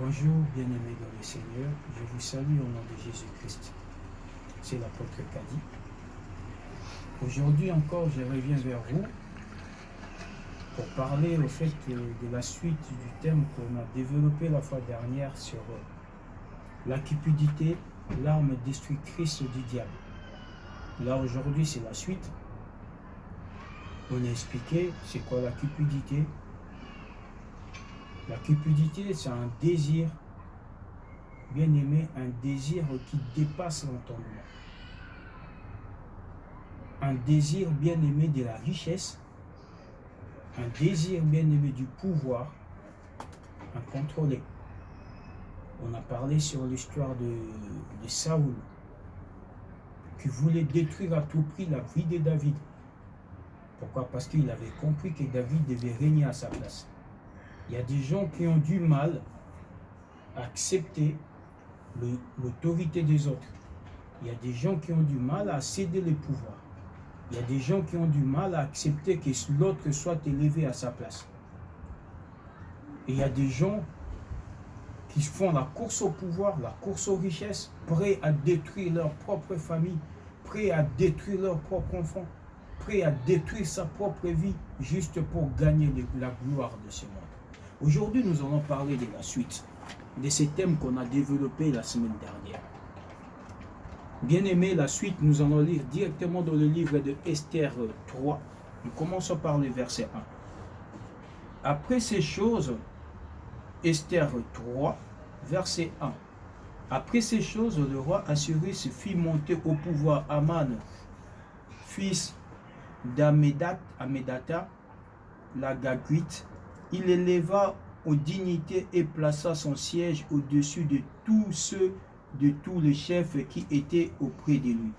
Bonjour, bien-aimés dans le Seigneur, je vous salue au nom de Jésus-Christ. C'est l'apôtre Kadi. Aujourd'hui encore, je reviens vers vous pour parler au fait de la suite du thème qu'on a développé la fois dernière sur la cupidité, l'arme destructrice du diable. Là aujourd'hui, c'est la suite. On a expliqué c'est quoi la cupidité. La cupidité, c'est un désir, bien aimé, un désir qui dépasse l'entendement. Un désir bien aimé de la richesse, un désir bien aimé du pouvoir, incontrôlé. On a parlé sur l'histoire de Saoul, qui voulait détruire à tout prix la vie de David. Pourquoi? Parce qu'il avait compris que David devait régner à sa place. Il y a des gens qui ont du mal à accepter l'autorité des autres. Il y a des gens qui ont du mal à céder les pouvoirs. Il y a des gens qui ont du mal à accepter que l'autre soit élevé à sa place. Et il y a des gens qui font la course au pouvoir, la course aux richesses, prêts à détruire leur propre famille, prêts à détruire leur propre enfant, prêts à détruire sa propre vie, juste pour gagner la gloire de ce monde. Aujourd'hui, nous allons parler de la suite, de ces thèmes qu'on a développés la semaine dernière. Bien aimé, la suite, nous allons lire directement dans le livre de Esther 3. Nous commençons par le verset 1. Après ces choses, Esther 3, verset 1. Après ces choses, le roi Assuérus fit monter au pouvoir Aman, fils d'Amedata, la Gagite. Il éleva aux dignités et plaça son siège au-dessus de tous les chefs qui étaient auprès de lui.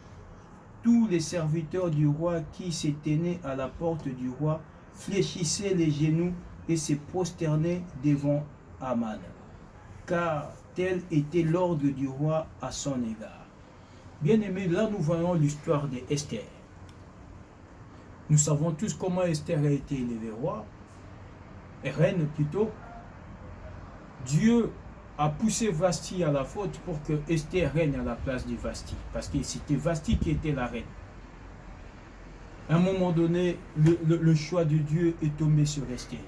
Tous les serviteurs du roi qui se tenaient à la porte du roi fléchissaient les genoux et se prosternaient devant Aman, car tel était l'ordre du roi à son égard. Bien aimé, là nous voyons l'histoire d'Esther. Nous savons tous comment Esther a été élevée roi, reine plutôt. Dieu a poussé Vasti à la faute pour que Esther règne à la place de Vasti, parce que c'était Vasti qui était la reine. À un moment donné, le choix de Dieu est tombé sur Esther.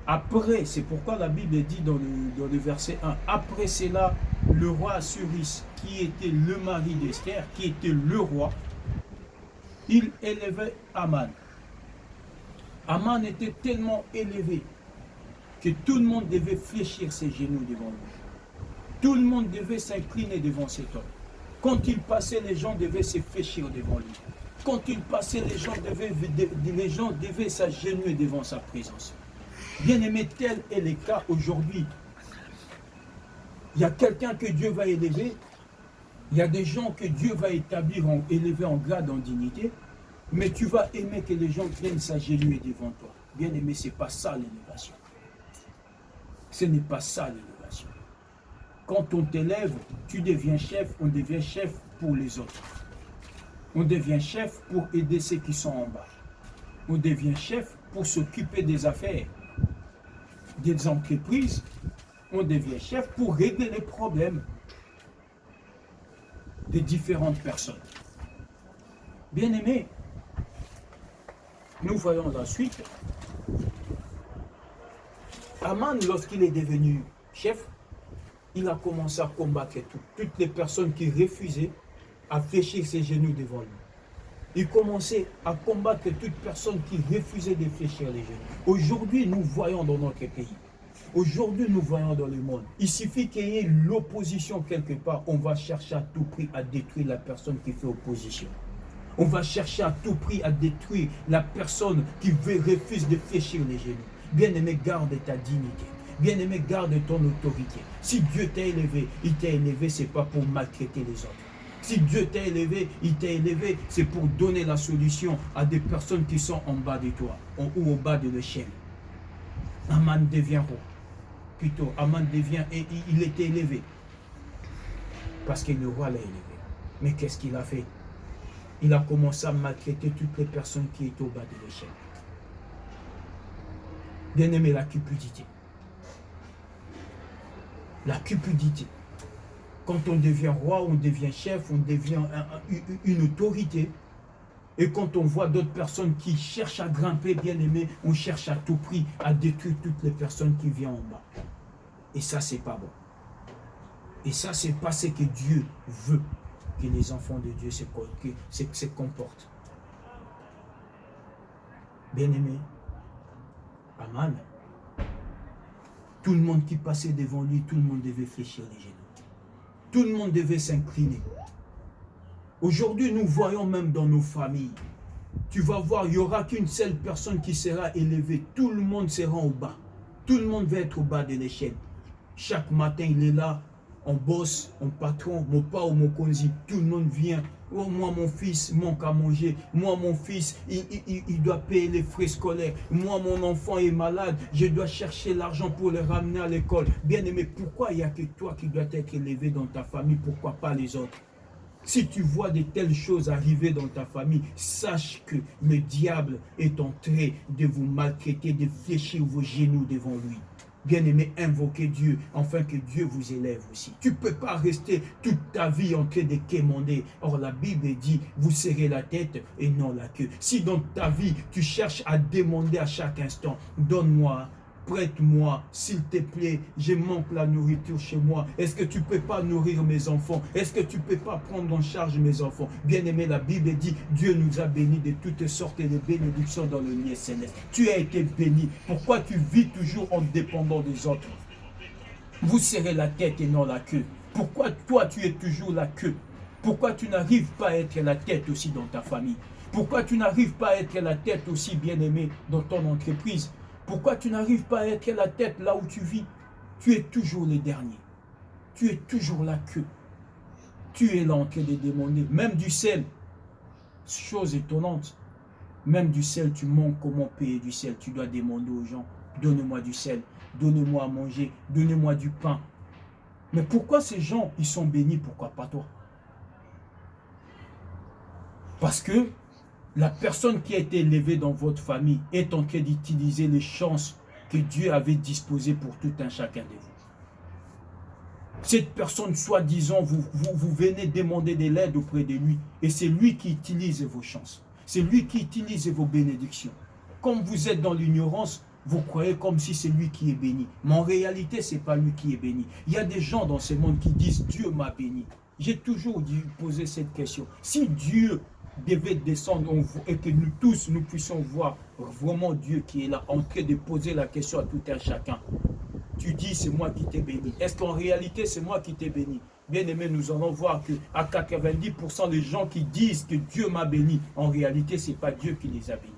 Après, c'est pourquoi la Bible dit dans le verset 1, après cela, le roi Assuérus, qui était le mari d'Esther, qui était le roi, il élevait Aman. Aman était tellement élevé que tout le monde devait fléchir ses genoux devant lui. Tout le monde devait s'incliner devant cet homme. Quand il passait, les gens devaient se fléchir devant lui. Quand il passait, les gens devaient s'agenouiller devant sa présence. Bien aimé, tel est le cas aujourd'hui. Il y a quelqu'un que Dieu va élever. Il y a des gens que Dieu va élever en grade, en dignité. Mais tu vas aimer que les gens viennent s'agenouiller devant toi. Bien aimé, ce n'est pas ça l'élévation. Ce n'est pas ça l'élévation. Quand on t'élève, tu deviens chef, on devient chef pour les autres. On devient chef pour aider ceux qui sont en bas. On devient chef pour s'occuper des affaires, des entreprises. On devient chef pour régler les problèmes des différentes personnes. Bien aimé, nous voyons la suite. Aman, lorsqu'il est devenu chef, il a commencé à combattre toutes les personnes qui refusaient à fléchir ses genoux devant lui. Il commençait à combattre toute personne qui refusait de fléchir les genoux. Aujourd'hui, nous voyons dans notre pays. Aujourd'hui, nous voyons dans le monde. Il suffit qu'il y ait l'opposition quelque part. On va chercher à tout prix à détruire la personne qui fait opposition. On va chercher à tout prix à détruire la personne qui refuse de fléchir les genoux. Bien-aimé, garde ta dignité. Bien-aimé, garde ton autorité. Si Dieu t'a élevé, il t'a élevé, ce n'est pas pour maltraiter les autres. Si Dieu t'a élevé, il t'a élevé, c'est pour donner la solution à des personnes qui sont en bas de toi ou au bas de l'échelle. Aman devient roi. Plutôt, Aman devient, et il était élevé. Parce que le roi l'a élevé. Mais qu'est-ce qu'il a fait? Il a commencé à maltraiter toutes les personnes qui étaient au bas de l'échelle. Bien aimé, la cupidité. La cupidité. Quand on devient roi, on devient chef, on devient une autorité. Et quand on voit d'autres personnes qui cherchent à grimper, bien aimé, on cherche à tout prix à détruire toutes les personnes qui viennent en bas. Et ça, c'est pas bon. Et ça, c'est pas ce que Dieu veut que les enfants de Dieu se comportent. Bien aimé, Aman, tout le monde qui passait devant lui, tout le monde devait fléchir les genoux. Tout le monde devait s'incliner. Aujourd'hui, nous voyons même dans nos familles, tu vas voir, il n'y aura qu'une seule personne qui sera élevée. Tout le monde sera au bas. Tout le monde va être au bas de l'échelle. Chaque matin, il est là, on bosse, on patron, mon pa ou mon konzi, tout le monde vient. Oh, moi, mon fils manque à manger. Moi, mon fils, il doit payer les frais scolaires. Moi, mon enfant est malade. Je dois chercher l'argent pour le ramener à l'école. Bien aimé, pourquoi il n'y a que toi qui dois être élevé dans ta famille? Pourquoi pas les autres? Si tu vois de telles choses arriver dans ta famille, sache que le diable est en train de vous maltraiter, de fléchir vos genoux devant lui. Bien-aimé, invoquez Dieu, afin que Dieu vous élève aussi. Tu ne peux pas rester toute ta vie en train de quémander. Or, la Bible dit, vous serrez la tête et non la queue. Si dans ta vie, tu cherches à demander à chaque instant, donne-moi, prête-moi, s'il te plaît, je manque la nourriture chez moi. Est-ce que tu ne peux pas nourrir mes enfants? Est-ce que tu ne peux pas prendre en charge mes enfants? Bien-aimé, la Bible dit, Dieu nous a bénis de toutes sortes de bénédictions dans le lieu céleste. Tu as été béni. Pourquoi tu vis toujours en dépendant des autres? Vous serrez la tête et non la queue. Pourquoi toi, tu es toujours la queue? Pourquoi tu n'arrives pas à être la tête aussi dans ta famille? Pourquoi tu n'arrives pas à être la tête aussi, bien-aimé, dans ton entreprise? Pourquoi tu n'arrives pas à être la tête là où tu vis? Tu es toujours le dernier. Tu es toujours la queue. Tu es là en train de demander. Même du sel. Chose étonnante. Même du sel, tu manques comment payer du sel. Tu dois demander aux gens, donnez-moi du sel. Donnez-moi à manger. Donnez-moi du pain. Mais pourquoi ces gens, ils sont bénis? Pourquoi pas toi? Parce que la personne qui a été élevée dans votre famille est en train d'utiliser les chances que Dieu avait disposées pour tout un chacun de vous. Cette personne, soi-disant, vous venez demander de l'aide auprès de lui et c'est lui qui utilise vos chances. C'est lui qui utilise vos bénédictions. Comme vous êtes dans l'ignorance, vous croyez comme si c'est lui qui est béni. Mais en réalité, ce n'est pas lui qui est béni. Il y a des gens dans ce monde qui disent « Dieu m'a béni ». J'ai toujours dû poser cette question. Si Dieu devait descendre et que nous tous, nous puissions voir vraiment Dieu qui est là, en train de poser la question à tout un chacun. Tu dis, c'est moi qui t'ai béni. Est-ce qu'en réalité, c'est moi qui t'ai béni? Bien aimé, nous allons voir qu'à 90% des gens qui disent que Dieu m'a béni, en réalité, ce n'est pas Dieu qui les a bénis.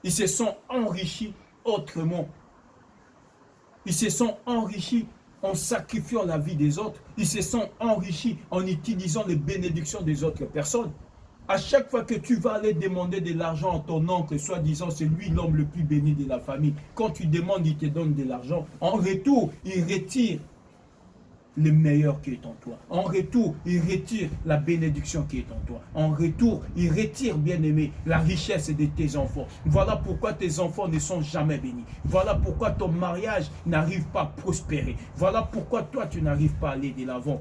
Ils se sont enrichis autrement. Ils se sont enrichis en sacrifiant la vie des autres. Ils se sont enrichis en utilisant les bénédictions des autres personnes. À chaque fois que tu vas aller demander de l'argent à ton oncle, soi-disant c'est lui l'homme le plus béni de la famille, quand tu demandes, il te donne de l'argent. En retour, il retire le meilleur qui est en toi. En retour, il retire la bénédiction qui est en toi. En retour, il retire, bien-aimé, la richesse de tes enfants. Voilà pourquoi tes enfants ne sont jamais bénis. Voilà pourquoi ton mariage n'arrive pas à prospérer. Voilà pourquoi toi, tu n'arrives pas à aller de l'avant.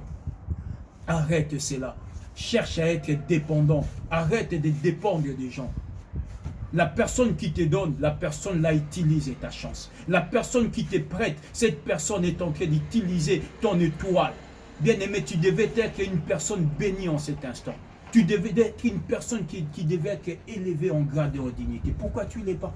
Arrête cela. Cherche à être dépendant. Arrête de dépendre des gens. La personne qui te donne, la personne là utilise ta chance. La personne qui te prête, cette personne est en train d'utiliser ton étoile. Bien-aimé, tu devais être une personne bénie en cet instant. Tu devais être une personne qui devait être élevée en grade et en dignité. Pourquoi tu ne l'es pas?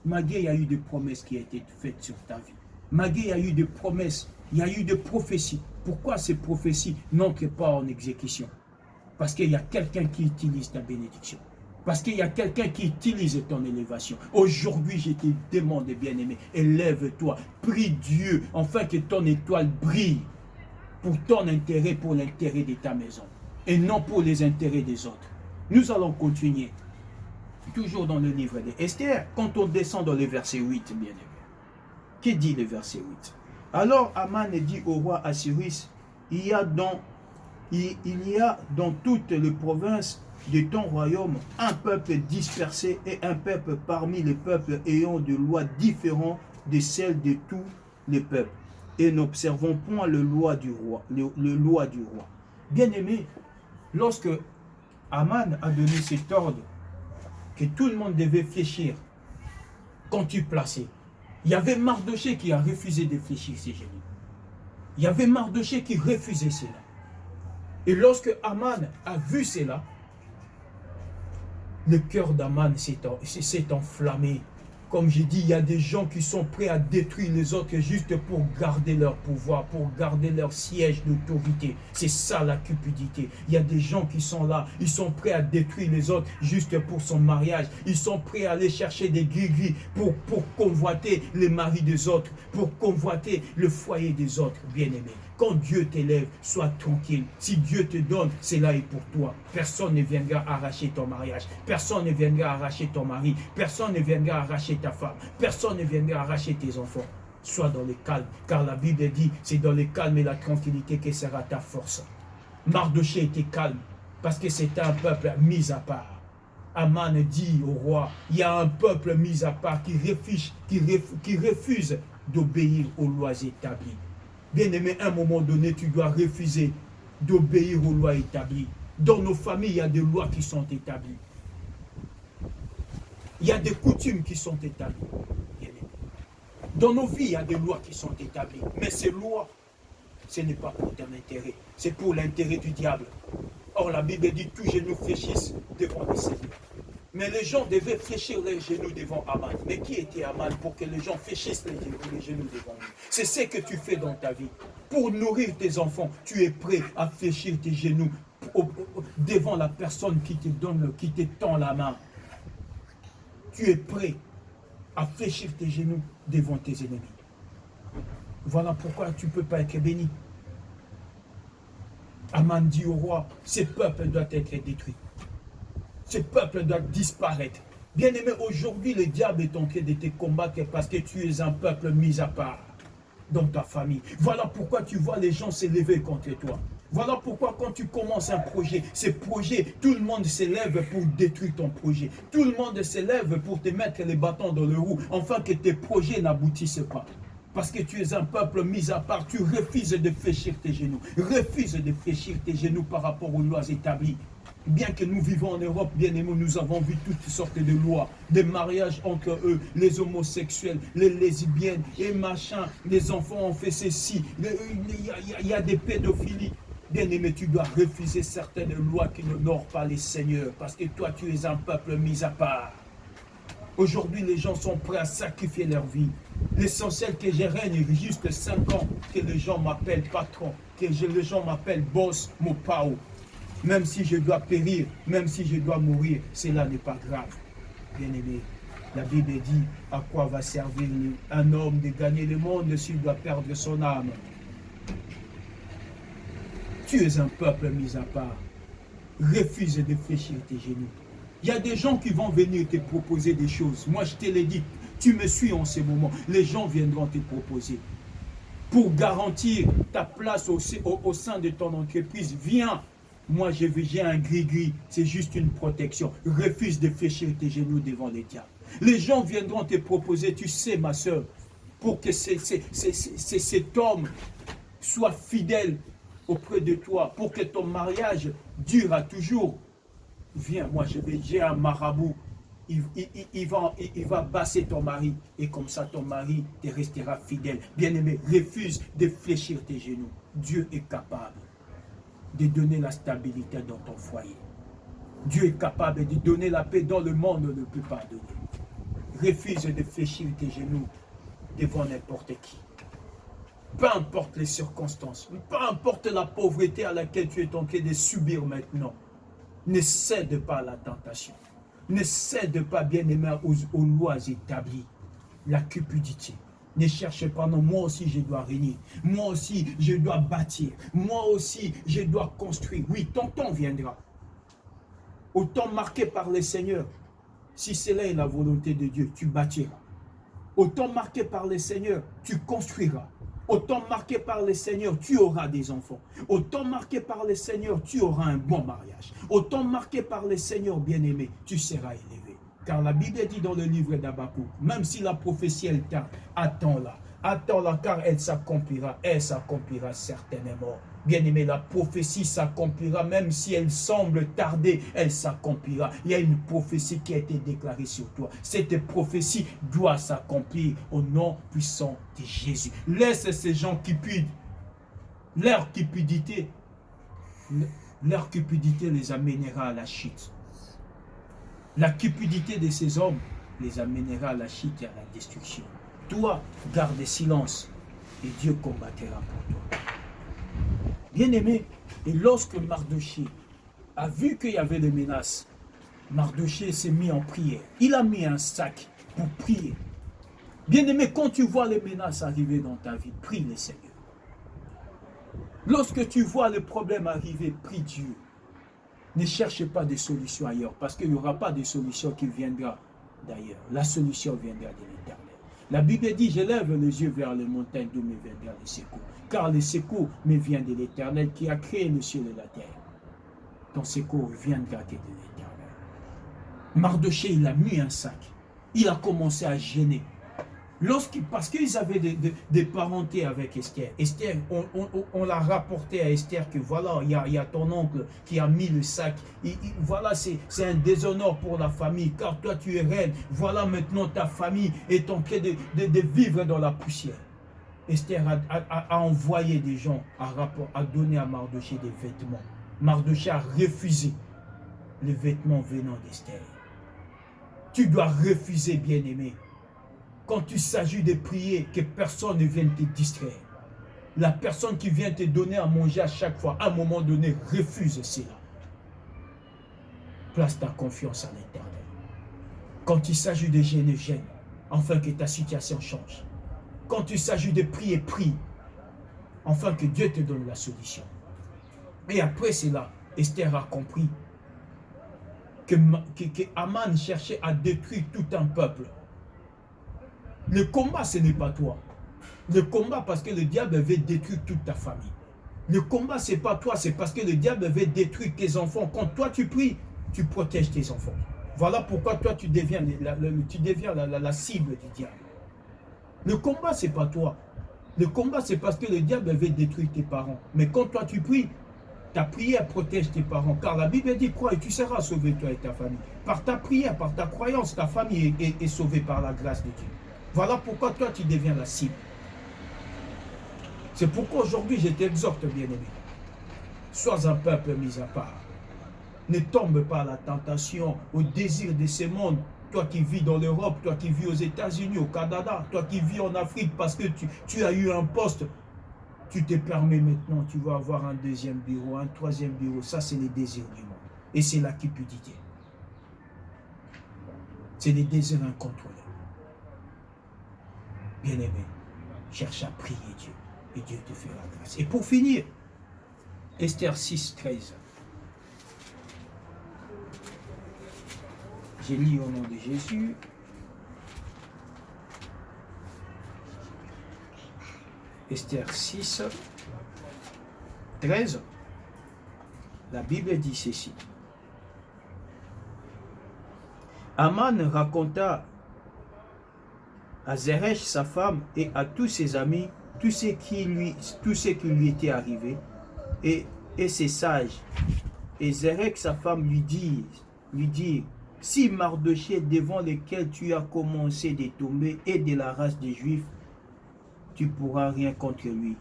Malgré il y a eu des promesses qui ont été faites sur ta vie. Malgré il y a eu des promesses, il y a eu des prophéties. Pourquoi ces prophéties n'entrent pas en exécution? Parce qu'il y a quelqu'un qui utilise ta bénédiction. Parce qu'il y a quelqu'un qui utilise ton élévation. Aujourd'hui, je te demande, bien-aimé, élève-toi. Prie Dieu, afin que ton étoile brille pour ton intérêt, pour l'intérêt de ta maison. Et non pour les intérêts des autres. Nous allons continuer. Toujours dans le livre d'Esther, quand on descend dans le verset 8, bien-aimé. Que dit le verset 8? Alors Aman dit au roi Assyrus, il y a dans toutes les provinces de ton royaume un peuple dispersé et un peuple parmi les peuples ayant des lois différentes de celles de tous les peuples. et n'observons point le loi du roi. Le loi du roi. Bien-aimé, lorsque Aman a donné cet ordre que tout le monde devait fléchir quand tu plaçais, il y avait Mardochée qui a refusé de fléchir ses genoux. Il y avait Mardochée qui refusait cela. Et lorsque Aman a vu cela, le cœur d'Aman s'est enflammé. Comme j'ai dit, il y a des gens qui sont prêts à détruire les autres juste pour garder leur pouvoir, pour garder leur siège d'autorité. C'est ça la cupidité. Il y a des gens qui sont là, ils sont prêts à détruire les autres juste pour son mariage. Ils sont prêts à aller chercher des gris-gris pour convoiter les maris des autres, pour convoiter le foyer des autres, bien-aimés. Quand Dieu t'élève, sois tranquille. Si Dieu te donne, c'est là et pour toi. Personne ne viendra arracher ton mariage. Personne ne viendra arracher ton mari. Personne ne viendra arracher ta femme. Personne ne viendra arracher tes enfants. Sois dans le calme. Car la Bible dit, c'est dans le calme et la tranquillité que sera ta force. Mardochée était calme parce que c'était un peuple mis à part. Aman dit au roi, il y a un peuple mis à part qui refuse d'obéir aux lois établies. Bien-aimé, à un moment donné, tu dois refuser d'obéir aux lois établies. Dans nos familles, il y a des lois qui sont établies. Il y a des coutumes qui sont établies. Dans nos vies, il y a des lois qui sont établies. Mais ces lois, ce n'est pas pour ton intérêt. C'est pour l'intérêt du diable. Or, la Bible dit, tous genoux fléchissent devant le Seigneur. Mais les gens devaient fléchir les genoux devant Aman. Mais qui était Aman pour que les gens fléchissent les genoux devant lui? C'est ce que tu fais dans ta vie. Pour nourrir tes enfants, tu es prêt à fléchir tes genoux devant la personne qui te donne, qui te tend la main. Tu es prêt à fléchir tes genoux devant tes ennemis. Voilà pourquoi tu ne peux pas être béni. Aman dit au roi, ce peuple doit être détruit. Ce peuple doit disparaître. Bien-aimé, aujourd'hui, le diable est en train de te combattre parce que tu es un peuple mis à part dans ta famille. Voilà pourquoi tu vois les gens s'élever contre toi. Voilà pourquoi quand tu commences un projet, ce projet, tout le monde s'élève pour détruire ton projet. Tout le monde s'élève pour te mettre les bâtons dans le roue, afin que tes projets n'aboutissent pas. Parce que tu es un peuple mis à part, tu refuses de fléchir tes genoux. Refuses de fléchir tes genoux par rapport aux lois établies. Bien que nous vivons en Europe, bien aimés, nous avons vu toutes sortes de lois, des mariages entre eux, les homosexuels, les lesbiennes, et machin, les enfants ont fait ceci, il y a des pédophilies. Bien aimé, tu dois refuser certaines lois qui n'honorent pas les seigneurs, parce que toi, tu es un peuple mis à part. Aujourd'hui, les gens sont prêts à sacrifier leur vie. L'essentiel que je règne juste 5 ans, que les gens m'appellent patron, que les gens m'appellent boss, mon pao. Même si je dois périr, même si je dois mourir, cela n'est pas grave. Bien-aimé, la Bible dit à quoi va servir un homme de gagner le monde s'il doit perdre son âme. Tu es un peuple mis à part. Refuse de fléchir tes genoux. Il y a des gens qui vont venir te proposer des choses. Moi, je te l'ai dit, tu me suis en ce moment. Les gens viendront te proposer. Pour garantir ta place au sein de ton entreprise, viens. Moi, j'ai un gris-gris, c'est juste une protection. Refuse de fléchir tes genoux devant les diables. Les gens viendront te proposer, tu sais, ma soeur, pour que cet homme soit fidèle auprès de toi, pour que ton mariage dure à toujours. Viens, moi, j'ai un marabout. Il va basser ton mari, et comme ça, ton mari te restera fidèle. Bien-aimé, refuse de fléchir tes genoux. Dieu est capable de donner la stabilité dans ton foyer. Dieu est capable de donner la paix dans le monde ne peut pas donner. Refuse de fléchir tes genoux devant n'importe qui. Peu importe les circonstances, peu importe la pauvreté à laquelle tu es en train de subir maintenant, ne cède pas à la tentation. Ne cède pas, bien-aimé, aux lois établies. La cupidité. Ne cherche pas, non, moi aussi je dois régner. Moi aussi je dois bâtir. Moi aussi je dois construire. Oui, ton temps viendra. Au temps marqué par le Seigneur, si cela est la volonté de Dieu, tu bâtiras. Au temps marqué par le Seigneur, tu construiras. Au temps marqué par le Seigneur, tu auras des enfants. Au temps marqué par le Seigneur, tu auras un bon mariage. Au temps marqué par le Seigneur, bien-aimé, tu seras élevé. Car la Bible dit dans le livre d'Habakkuk, même si la prophétie elle tarde, attends-la. Attends-la car elle s'accomplira certainement. Bien-aimé, la prophétie s'accomplira, même si elle semble tarder, elle s'accomplira. Il y a une prophétie qui a été déclarée sur toi. Cette prophétie doit s'accomplir au nom puissant de Jésus. Laisse ces gens cupides. Leur cupidité les amènera à la chute. La cupidité de ces hommes les amènera à la chute et à la destruction. Toi, garde silence et Dieu combattra pour toi. Bien-aimé, et lorsque Mardochée a vu qu'il y avait des menaces, Mardochée s'est mis en prière. Il a mis un sac pour prier. Bien-aimé, quand tu vois les menaces arriver dans ta vie, prie le Seigneur. Lorsque tu vois le problème arriver, prie Dieu. Ne cherche pas de solution ailleurs, parce qu'il n'y aura pas de solution qui viendra d'ailleurs. La solution viendra de l'Éternel. La Bible dit, je lève les yeux vers les montagnes d'où me viendra le secours. Car le secours me vient de l'Éternel qui a créé le ciel et la terre. Ton secours viendra que de l'Éternel. Mardochée, il a mis un sac. Il a commencé à gêner. Parce qu'ils avaient des parentés avec Esther. Esther, on l'a rapporté à Esther que voilà, il y a ton oncle qui a mis le sac. Voilà, c'est un déshonneur pour la famille, car toi tu es reine. Voilà maintenant ta famille est en train de vivre dans la poussière. Esther a envoyé des gens à donner à Mardochée des vêtements. Mardochée a refusé les vêtements venant d'Esther. Tu dois refuser, bien-aimé. Quand il s'agit de prier, que personne ne vienne te distraire. La personne qui vient te donner à manger à chaque fois, à un moment donné, refuse cela. Place ta confiance en l'Éternel. Quand il s'agit de gêner, gêne, afin que ta situation change. Quand il s'agit de prier, prie, afin que Dieu te donne la solution. Et après cela, Esther a compris que Aman cherchait à détruire tout un peuple. Le combat, ce n'est pas toi. Le combat, parce que le diable veut détruire toute ta famille. Le combat, ce n'est pas toi, c'est parce que le diable veut détruire tes enfants. Quand toi, tu pries, tu protèges tes enfants. Voilà pourquoi toi, tu deviens la cible du diable. Le combat, ce n'est pas toi. Le combat, c'est parce que le diable veut détruire tes parents. Mais quand toi, tu pries, ta prière protège tes parents. Car la Bible dit, crois et tu seras sauvé, toi et ta famille. Par ta prière, par ta croyance, ta famille est sauvée par la grâce de Dieu. Voilà pourquoi toi, tu deviens la cible. C'est pourquoi aujourd'hui, je t'exhorte, bien-aimé. Sois un peuple mis à part. Ne tombe pas à la tentation, au désir de ce monde. Toi qui vis dans l'Europe, toi qui vis aux États-Unis, au Canada, toi qui vis en Afrique parce que tu as eu un poste, tu te permets maintenant, tu vas avoir un deuxième bureau, un troisième bureau. Ça, c'est les désirs du monde. Et c'est la cupidité. C'est les désirs incontrôlés. Bien-aimé, cherche à prier Dieu et Dieu te fera grâce. Et pour finir, Esther 6, 13. J'ai lu au nom de Jésus. Esther 6, 13. La Bible dit ceci. Aman raconta à Zeresh, sa femme, et à tous ses amis, tout ce qui lui était arrivé, et ses sages. Et Zeresh, sa femme, lui dit, si Mardochée devant lequel tu as commencé de tomber est de la race des Juifs, tu ne pourras rien contre lui,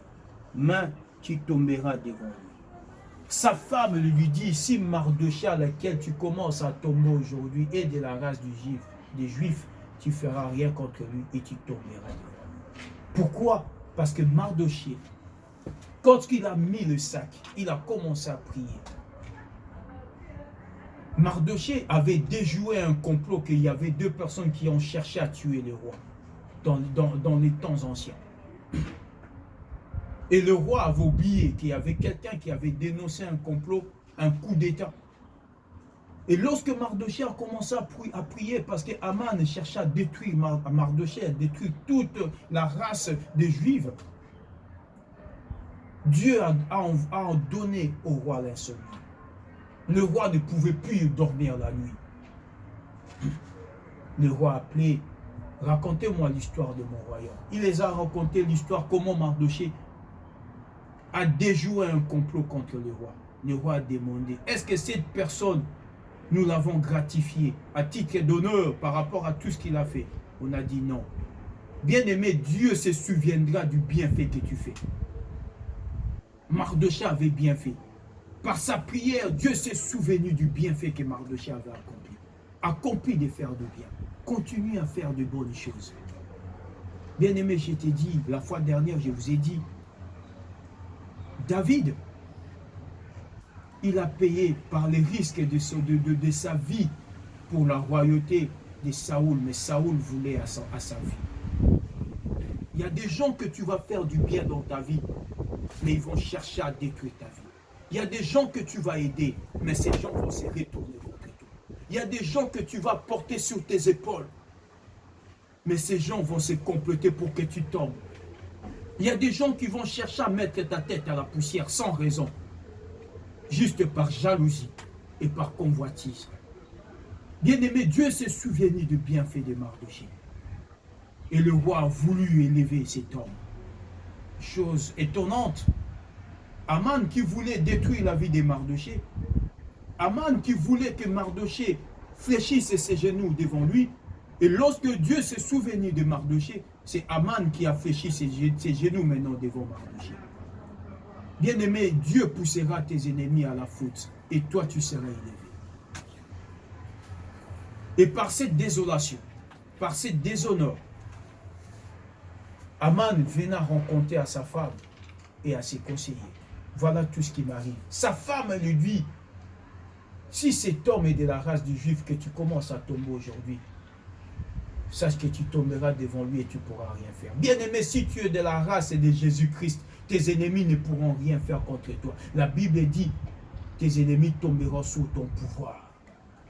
mais tu tomberas devant lui. Sa femme lui dit, si Mardochée à laquelle tu commences à tomber aujourd'hui est de la race des Juifs, tu ne feras rien contre lui et tu tomberas devant lui. Pourquoi? Parce que Mardochée, quand il a mis le sac, il a commencé à prier. Mardochée avait déjoué un complot qu'il y avait deux personnes qui ont cherché à tuer le roi dans les temps anciens. Et le roi avait oublié qu'il y avait quelqu'un qui avait dénoncé un complot, un coup d'État. Et lorsque Mardochée a commencé à prier, parce que Aman cherchait à détruire Mardochée, à détruire toute la race des Juifs, Dieu a donné au roi l'insomnie. Le roi ne pouvait plus dormir la nuit. Le roi a appelé Racontez-moi l'histoire de mon royaume. Il les a raconté l'histoire comment Mardochée a déjoué un complot contre le roi. Le roi a demandé, est-ce que cette personne, nous l'avons gratifié à titre d'honneur par rapport à tout ce qu'il a fait? On a dit non. Bien-aimé, Dieu se souviendra du bienfait que tu fais. Mardochée avait bien fait. Par sa prière, Dieu s'est souvenu du bienfait que Mardochée avait accompli. Accompli de faire de bien. Continue à faire de bonnes choses. Bien-aimé, je t'ai dit, la fois dernière, je vous ai dit, David, il a payé par les risques de sa vie pour la royauté de Saoul, mais Saoul voulait à sa vie. Il y a des gens que tu vas faire du bien dans ta vie, mais ils vont chercher à détruire ta vie. Il y a des gens que tu vas aider, mais ces gens vont se retourner contre toi. Il y a des gens que tu vas porter sur tes épaules, mais ces gens vont se comploter pour que tu tombes. Il y a des gens qui vont chercher à mettre ta tête à la poussière sans raison, juste par jalousie et par convoitise. Bien-aimé, Dieu s'est souvenu du bienfait de Mardochée. Et le roi a voulu élever cet homme. Chose étonnante, Aman qui voulait détruire la vie de Mardochée, Aman qui voulait que Mardochée fléchisse ses genoux devant lui, et lorsque Dieu s'est souvenu de Mardochée, c'est Aman qui a fléchi ses genoux maintenant devant Mardochée. Bien-aimé, Dieu poussera tes ennemis à la faute, et toi tu seras élevé. Et par cette désolation, par cette déshonneur, Aman venait rencontrer à sa femme et à ses conseillers. Voilà tout ce qui m'arrive. Sa femme lui dit, si cet homme est de la race du juif que tu commences à tomber aujourd'hui, sache que tu tomberas devant lui et tu ne pourras rien faire. Bien-aimé, si tu es de la race de Jésus-Christ, tes ennemis ne pourront rien faire contre toi. La Bible dit, tes ennemis tomberont sous ton pouvoir.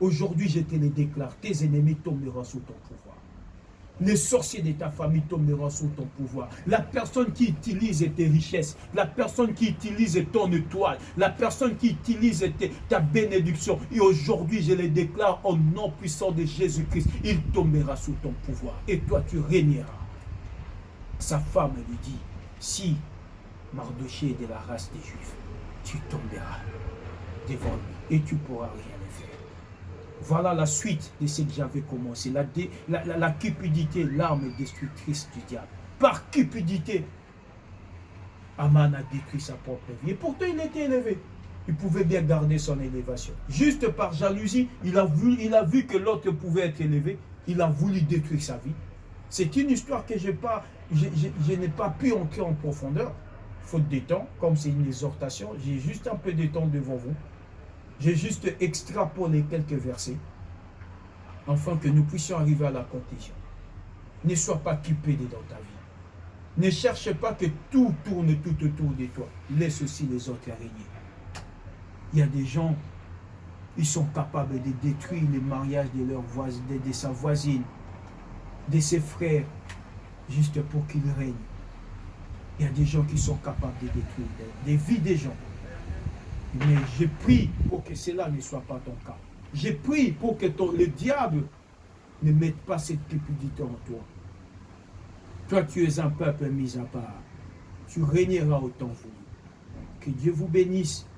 Aujourd'hui, je te le déclare, tes ennemis tomberont sous ton pouvoir. Les sorciers de ta famille tomberont sous ton pouvoir. La personne qui utilise tes richesses, la personne qui utilise ton étoile, la personne qui utilise ta bénédiction. Et aujourd'hui, je le déclare au nom puissant de Jésus-Christ, il tombera sous ton pouvoir. Et toi, tu régneras. Sa femme lui dit, si Mardochée est de la race des Juifs, tu tomberas devant lui et tu ne pourras rien faire. Voilà la suite de ce que j'avais commencé. La cupidité, l'arme destructrice du diable. Par cupidité, Aman a détruit sa propre vie. Et pourtant, il était élevé. Il pouvait bien garder son élévation. Juste par jalousie, il a vu que l'autre pouvait être élevé. Il a voulu détruire sa vie. C'est une histoire que je n'ai pas pu entrer en profondeur. Faute de temps, comme c'est une exhortation, j'ai juste un peu de temps devant vous. J'ai juste extrapolé quelques versets, afin que nous puissions arriver à la conclusion. Ne sois pas cupide dans ta vie. Ne cherche pas que tout tourne tout autour de toi. Laisse aussi les autres régner. Il y a des gens, ils sont capables de détruire le mariage de leur voisine, de sa voisine, de ses frères, juste pour qu'ils règnent. Il y a des gens qui sont capables de détruire des vies des gens. Mais je prie pour que cela ne soit pas ton cas. Je prie pour que le diable ne mette pas cette cupidité en toi. Toi, tu es un peuple mis à part. Tu régneras au temps voulu. Que Dieu vous bénisse.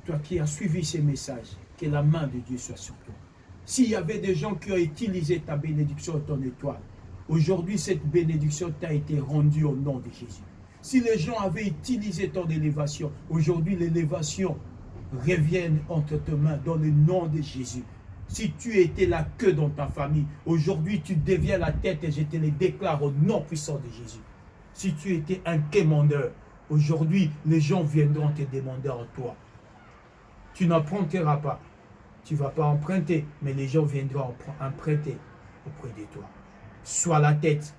Toi qui as suivi ces messages, que la main de Dieu soit sur toi. S'il y avait des gens qui ont utilisé ta bénédiction et ton étoile, aujourd'hui, cette bénédiction t'a été rendue au nom de Jésus. Si les gens avaient utilisé ton élévation, aujourd'hui l'élévation revient entre tes mains dans le nom de Jésus. Si tu étais la queue dans ta famille, aujourd'hui tu deviens la tête et je te le déclare au nom puissant de Jésus. Si tu étais un quémandeur, aujourd'hui les gens viendront te demander en toi. Tu n'emprunteras pas, tu ne vas pas emprunter, mais les gens viendront emprunter auprès de toi. Sois la tête,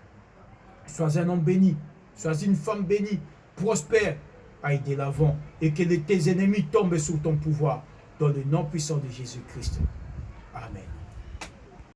sois un homme béni. Sois une femme bénie, prospère, aille de l'avant et que tes ennemis tombent sous ton pouvoir dans le nom puissant de Jésus-Christ. Amen.